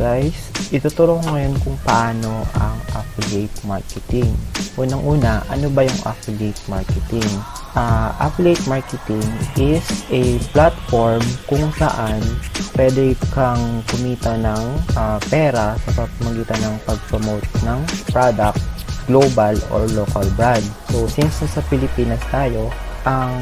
guys, ituturo ko ngayon kung paano ang affiliate marketing. Unang-una, ano ba yung affiliate marketing? Affiliate marketing is a platform kung saan pwede kang kumita ng pera sa pamamagitan ng pag-promote ng product, global or local brand. So, since nasa Pilipinas tayo, ang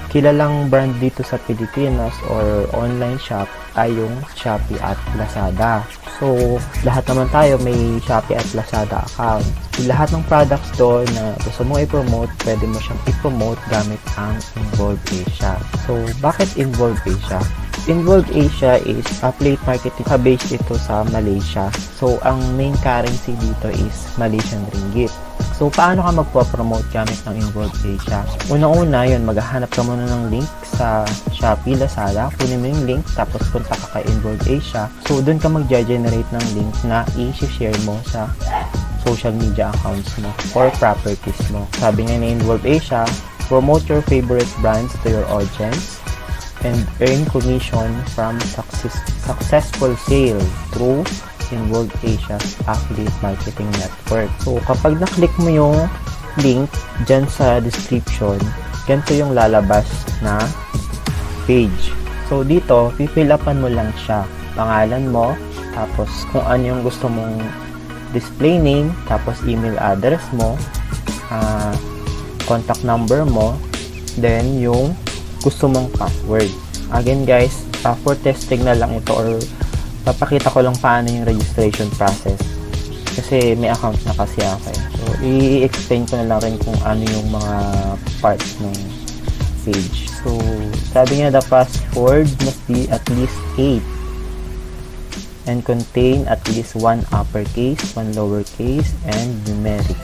kilalang brand dito sa Pilipinas or online shop ay yung Shopee at Lazada. So, lahat naman tayo may Shopee at Lazada account. Lahat ng products doon na gusto mo i-promote, pwede mo siyang i-promote gamit ang Involve Asia. So, bakit Involve Asia? Involve Asia is affiliate marketing. Based ito sa Malaysia. So, ang main currency dito is Malaysian Ringgit. So, paano ka magpo-promote gamit ng Involve Asia? Unang-una, yun, maghahanap ka muna ng link sa Shopee, Lazada. Kunin mo yung link, tapos punta ka kay Involve Asia. So, doon ka mag-generate ng link na i-share mo sa social media accounts mo or properties mo. Sabi nga ni Involve Asia, promote your favorite brands to your audience and earn commission from successful sale through Involve Asia's affiliate marketing network. So, kapag na-click mo yung link dyan sa description, ganito yung lalabas na page. So, dito, fill upan mo lang siya. Pangalan mo, tapos kung ano yung gusto mong display name, tapos email address mo, contact number mo, then yung gusto mong password. Again guys, for testing na lang ito or papakita ko lang paano yung registration process kasi may account na kasi ako. So, i-explain ko na lang rin kung ano yung mga parts ng page. So, sabi nga the password must be at least 8 and contain at least 1 uppercase, 1 lowercase, and numeric.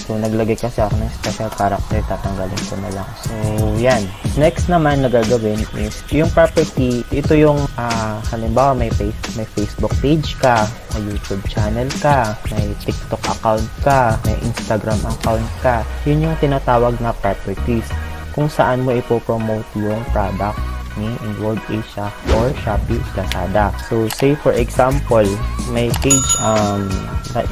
So, naglagay kasi ako ng special character, tatanggalin ko na lang. So, yan. Next naman na gagawin is, yung property, ito yung, halimbawa may Facebook page ka, may YouTube channel ka, may TikTok account ka, may Instagram account ka. Yun yung tinatawag na properties, kung saan mo ipopromote yung product ni Involve Asia or Shopee, Lazada. So, say for example, may page,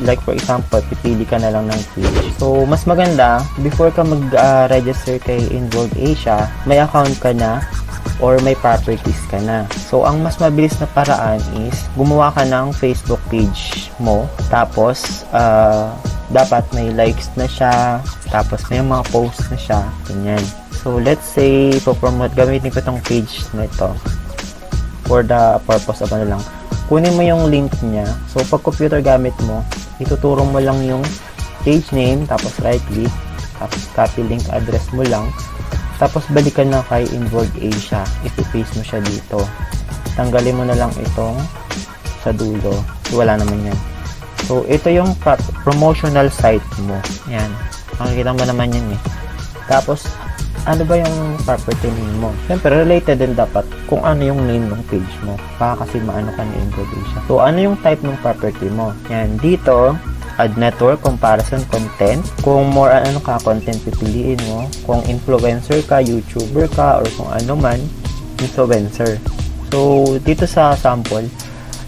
like for example, pipili ka na lang ng page. So, mas maganda, before ka mag-register kay Involve Asia, may account ka na or may properties ka na. So, ang mas mabilis na paraan is, gumawa ka ng Facebook page mo, tapos, dapat may likes na siya, tapos may mga posts na siya, ganyan. So, let's say, gamitin ko tong page na ito for the purpose of ano lang. Kunin mo yung link niya. So, pag computer gamit mo, ituturo mo lang yung page name, tapos right click, tapos copy link address mo lang, tapos balikan na kay Involve Asia. Ipi-paste mo siya dito. Tanggalin mo na lang itong sa dulo. Wala naman yan. So, ito yung promotional site mo. Yan. Makikita mo naman yan eh. Tapos, ano ba yung property name mo? Siyempre, related din dapat kung ano yung name ng page mo. Baka kasi maano ka ni Involve Asia. So, ano yung type ng property mo? Yan. Dito, add network, comparison, content. Kung more ano ka, content pipiliin mo. Kung influencer ka, YouTuber ka, or kung ano man, influencer. So, dito sa sample,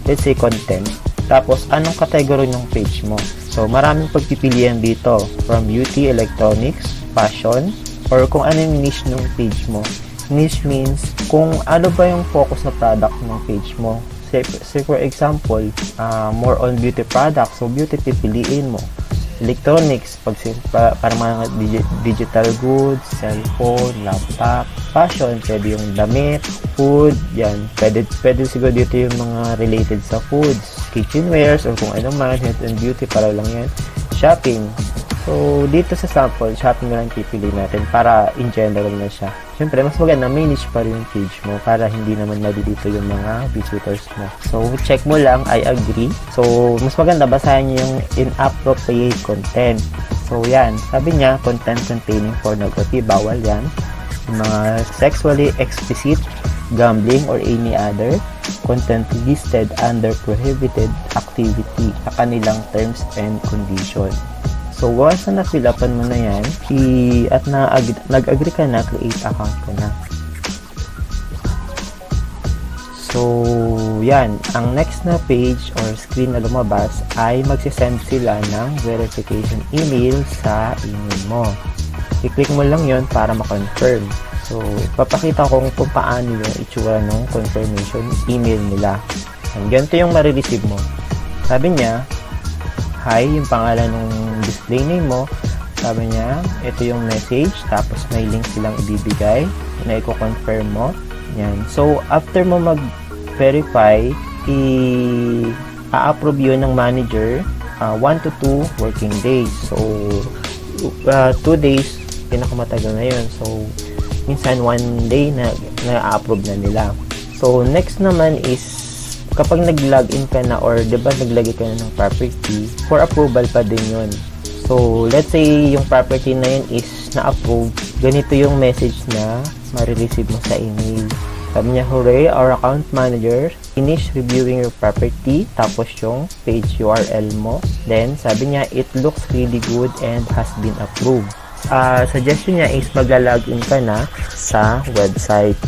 let's say content. Tapos, anong category ng page mo? So, maraming pagpipilian dito. From beauty, electronics, fashion, or kung ano yung niche ng page mo. Niche means kung ano ba yung focus na product ng page mo. Say for example, more on beauty products. So, beauty pipiliin mo. Electronics, para mga digital goods, cellphone, laptop. Fashion, pwede yung damit, food, yan. Pwede siguro dito yung mga related sa foods, kitchenwares, or kung ano man, health and beauty, para lang yan. Shopping. So, dito sa sample, shopping na lang pipili natin para in general na siya. Siyempre, mas maganda, may niche pa rin yung page mo para hindi naman nalilito yung mga visitors mo. So, check mo lang, I agree. So, mas maganda, basahin nyo yung inappropriate content. So, yan. Sabi niya, content containing pornography, bawal yan. Yung mga sexually explicit, gambling, or any other content listed under prohibited activity sa kanilang terms and condition. So, once na na-fill upan mo na yan, at nag-agree ka na, create account ka na. So, yan. Ang next na page or screen na lumabas ay magsisend sila ng verification email sa email mo. I-click mo lang yon para ma-confirm. So, papakita ko kung paano yung itsura ng confirmation email nila. And ganito yung marireceive mo. Sabi niya, hi, yung pangalan ng display name mo. Sabi niya, ito yung message, tapos may link silang ibibigay na i-confirm mo. Yan. So, after mo mag-verify, i-approve yun ng manager 1 to 2 working days. So, 2 days, pinakamatagal na yun. So, minsan 1 day na na-approve na nila. So, next naman is, kapag nag-login ka na or diba naglagay ka na ng property, for approval pa din yun. So, let's say yung property na yun is na-approve, ganito yung message na marireceive mo sa email. Sabi niya, hooray, our account manager finish reviewing your property. Tapos yung page URL mo. Then, sabi niya, it looks really good and has been approved. Suggestion niya is mag-login ka na sa website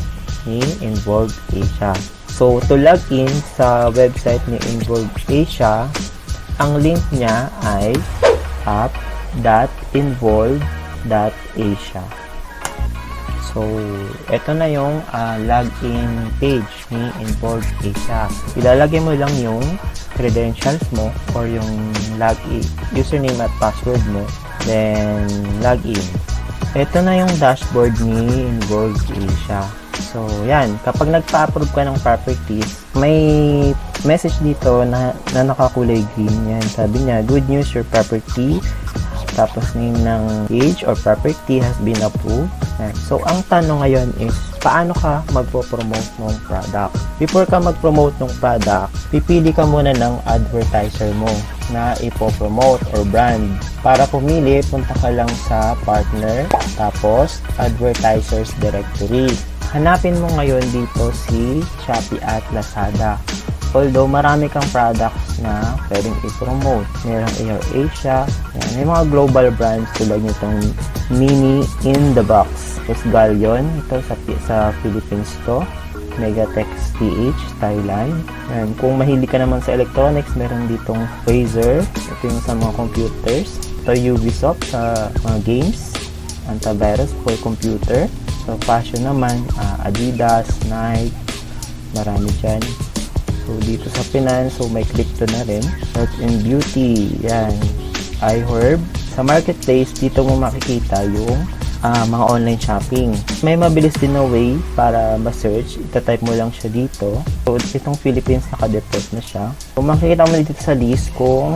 ni Involve Asia. So, to log in sa website ni Involve Asia, ang link niya ay app.involve.asia. So, ito na yung login page ni Involve Asia. Ilalagay mo lang yung credentials mo or yung username at password mo. Then, login. Ito na yung dashboard ni Involve Asia. So, yan. Kapag nagpa-approve ka ng properties, may message dito na nakakulay green. Yan. Sabi niya, good news, your property. Tapos, name ng page or property has been approved. Yan. So, ang tanong ngayon is, paano ka magpo-promote ng product? Before ka mag-promote ng product, pipili ka muna ng advertiser mo na ipo-promote or brand. Para pumili, punta ka lang sa partner, tapos advertisers directory. Hanapin mo ngayon dito si Shopee at Lazada. Although marami kang products na pwedeng i-promote. Merong Air Asia, yan. May mga global brands tulad nitong Mini in the Box. Tapos Galion, ito sa Philippines to. Megatex TH, Thailand. Yan. Kung mahilig ka naman sa electronics, meron ditong Razer. Ito yung sa mga computers. Ito Ubisoft sa mga games. Antivirus for computer. So, fashion naman, Adidas, Nike, marami dyan. So, dito sa finance, so may crypto na rin. Health and beauty, yan. iHerb. Sa marketplace, dito mo makikita yung mga online shopping. May mabilis din na way para ma-search. Ita-type mo lang siya dito. So, itong Philippines, naka-default na siya. So, makikita mo dito sa list kung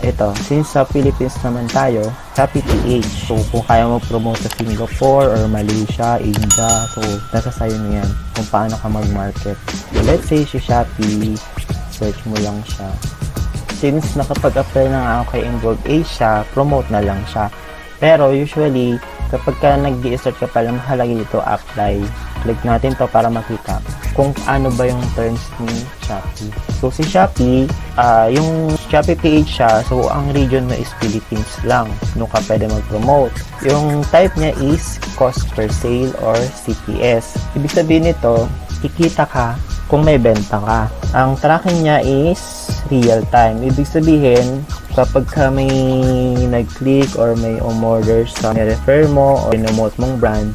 ito. Since sa Philippines naman tayo, Shopee PH. So, kung kaya mo promote sa Singapore or Malaysia, India, so, nasa sayo na yan kung paano ka mag-market. So, let's say si Shopee, search mo lang siya. Since nakapag-apply na ako kay Involve Asia, promote na lang siya. Pero usually, kapag ka nag-i-start ka pala, mahalaga dito apply. Click natin to para makita kung ano ba yung terms ni Shopee. So, si Shopee, yung Shopee PH siya, so ang region mo is Philippines lang. Doon ka pwede mag-promote. Yung type niya is cost per sale or CPS. Ibig sabihin nito, kikita ka kung may benta ka. Ang tracking niya is real time. Ibig sabihin, kapag ka may nag-click or may umorder sa refer mo or promote mong brand,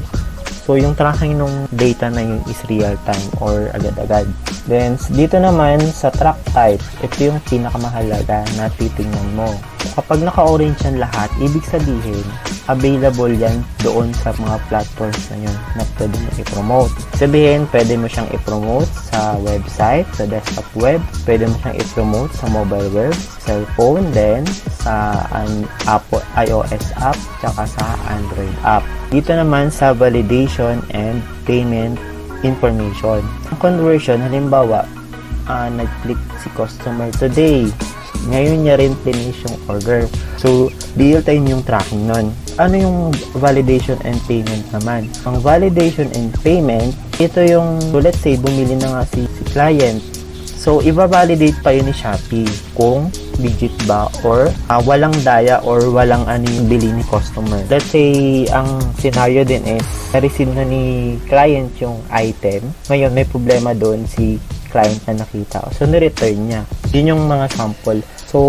so yung tracking ng data na yun is real time or agad-agad. Then, dito naman sa track type, ito yung pinakamahalaga na titingnan mo. Kapag naka-orange yan lahat, ibig sabihin, available yan doon sa mga platforms na yun na pwede mo i-promote. Sabihin, pwede mo siyang i-promote sa website, sa desktop web, pwede mo siyang i-promote sa mobile web, cellphone, then sa Apple iOS app, tsaka sa Android app. Dito naman sa validation and payment information. Ang conversion, halimbawa, nag-click si customer today. Ngayon niya rin finish yung order. So, real time yung tracking nun. Ano yung validation and payment naman? Ang validation and payment, ito yung, so let's say, bumili na nga si client. So, i-validate pa yun ni Shopee kung digit ba or walang daya or walang ano yung bili ni customer. Let's say, ang scenario din is na-receive na ni client yung item. Ngayon, may problema doon si client na nakita. So, ni-return niya. Yun yung mga sample. So,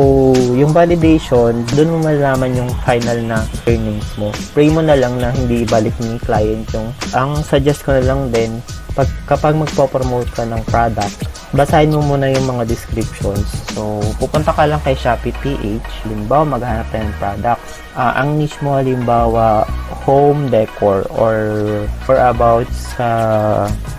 yung validation, doon mo malalaman yung final na earnings mo. Pray mo na lang na hindi ibalik ni client yung... Ang suggest ko na lang din, kapag magpo-promote ka ng product, basahin mo muna yung mga descriptions. So, pupunta ka lang kay Shopee PH. Halimbawa, maghanap tayo ng products. Ang niche mo, halimbawa, home decor or for about sa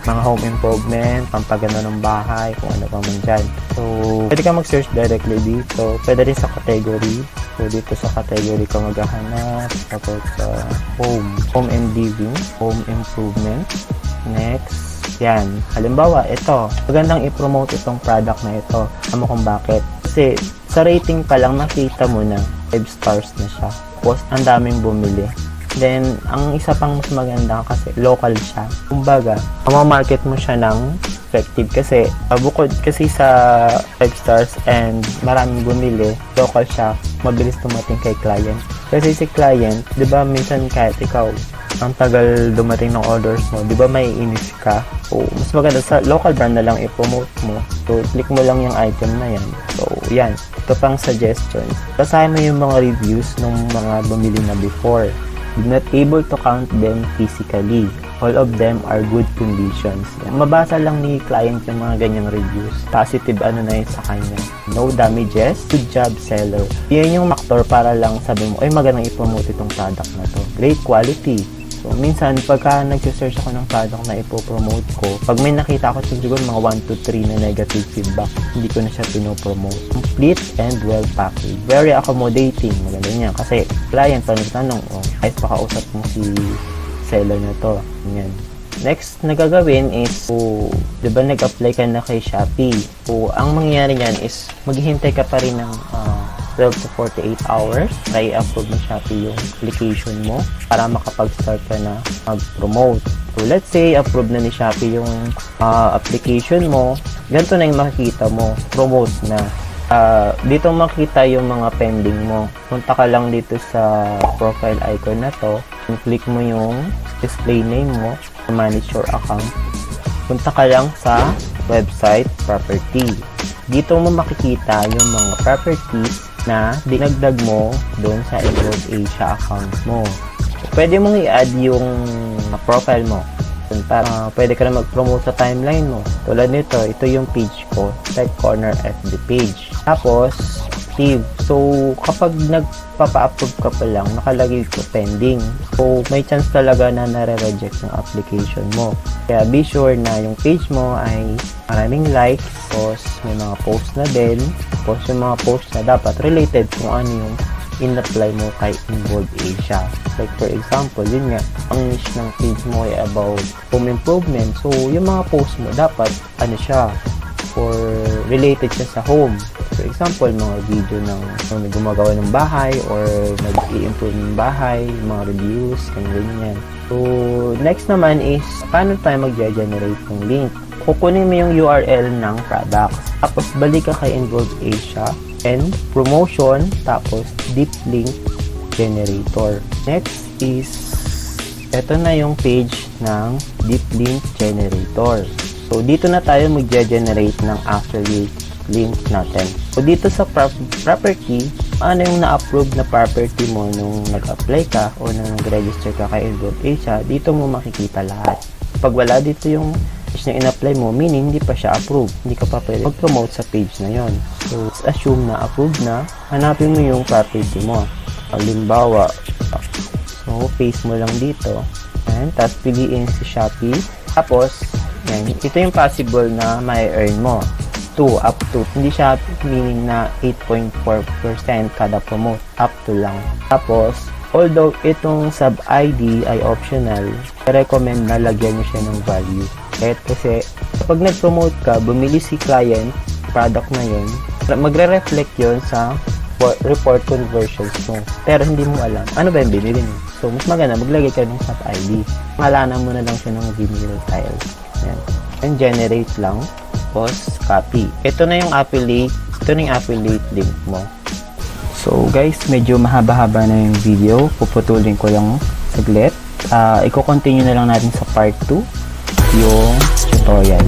mga home improvement, pampaganda ng bahay, kung ano pa man dyan. So, pwede ka mag-search directly dito. Pwede rin sa category. So, dito sa category ka maghahanap. Tapos sa home and living, home improvement. Next. Yan. Halimbawa, ito. Magandang i-promote itong product na ito. Alam mo kung bakit? Kasi, sa rating pa lang, makita mo na 5 stars na siya. Tapos, ang daming bumili. Then, ang isa pang mas maganda kasi, local siya. Kumbaga, market mo siya ng effective kasi, bukod kasi sa 5 stars and maraming bumili, local siya, mabilis tumating kay client. Kasi si client, di ba, minsan kahit ikaw, ang tagal dumating ng orders mo, di ba may inis ka? So, mas maganda sa local brand na lang i-promote mo. So, click mo lang yung item na yan. So, yan. Ito pang suggestions. Basahin mo yung mga reviews ng mga bumili na before. Did not able to count them physically. All of them are good conditions. Mabasa lang ni client yung mga ganyang reviews. Positive ano na yun sa kanya. No damages. Good job, seller. Yan yung factor para lang sabi mo, ay magandang i-promote itong product na to. Great quality. So, minsan, pagka nag-search ako ng product na ipopromote ko, pag may nakita ako siguro mga 1 to 3 na negative feedback, hindi ko na siya pinopromote. Complete and well packaged. Very accommodating. Maganda niya. Kasi, client pa nagtanong, kahit pakausap mo si seller na to. Yan. Next na gagawin is, di ba nag-apply ka na kay Shopee? So, ang mangyayari niyan is, maghihintay ka pa rin ng 12 to 48 hours, try approve ng Shopee yung application mo para makapag-start ka na mag-promote. So, let's say, approve na ni Shopee yung application mo, ganito na yung makikita mo, promote na. Dito makita yung mga pending mo. Punta ka lang dito sa profile icon na to, click mo yung display name mo, manage your account. Punta ka lang sa website property. Dito mo makikita yung mga properties na dinagdag mo doon sa Enrolled Asia account mo. Pwede mong i-add yung profile mo. Para pwede ka na mag-promote sa timeline mo. Tulad nito, ito yung page ko, right corner FB page. Tapos, active. So, kapag nagpapa-approve ka pa lang, nakalagay ko pending. So, may chance talaga na nare-reject yung application mo. Kaya be sure na yung page mo ay maraming likes, tapos may mga post na din, tapos yung mga post na dapat related kung ano yung in-apply mo kay Involved Asia. Like for example, yun nga, ang niche ng page mo ay about home improvement. So, yung mga post mo dapat, ano siya, or related siya sa home. For example, mga video ng gumagawa ng bahay or nag-i-improve ng bahay, mga reviews, ganyan. So, next naman is, paano tayo mag-generate ng link? Kukunin mo yung URL ng products. Tapos, balik ka kay Involved Asia and promotion, tapos deep link generator. Next is, ito na yung page ng deep link generator. So, dito na tayo mag-generate ng affiliate link natin. So, dito sa property, ano yung na-approve na property mo nung nag-apply ka o nung nag-register ka kay Involved Asia, dito mo makikita lahat. Pag wala dito yung page na in-apply mo, meaning hindi pa siya approved. Hindi ka pa pwede mag-promote sa page na yon. So, assume na approved na, hanapin mo yung property mo. Halimbawa, so, paste mo lang dito. And, tapos piliin si Shopee. Tapos, yan, ito yung possible na may earn mo. 2 up to. Hindi siya meaning na 8.4% kada promote. Up to lang. Tapos, although itong sub-ID ay optional, recommend na lagyan nyo siya ng value. Kahit kasi, kapag nag-promote ka, bumili si client, product na yun, magre-reflect yun sa report conversions mo. Pero hindi mo alam, ano ba yung binili mo? So, mas maganda, maglagay ka ng sub-ID. Ngalanan mo na lang siya ng vinyl tiles. Yan. And generate lang. Tapos, copy. Ito na yung affiliate ito na yung affiliate link mo. So guys, medyo mahaba-haba na yung video. Puputulin ko lang saglit. Iko-continue na lang natin sa part 2 yung tutorial.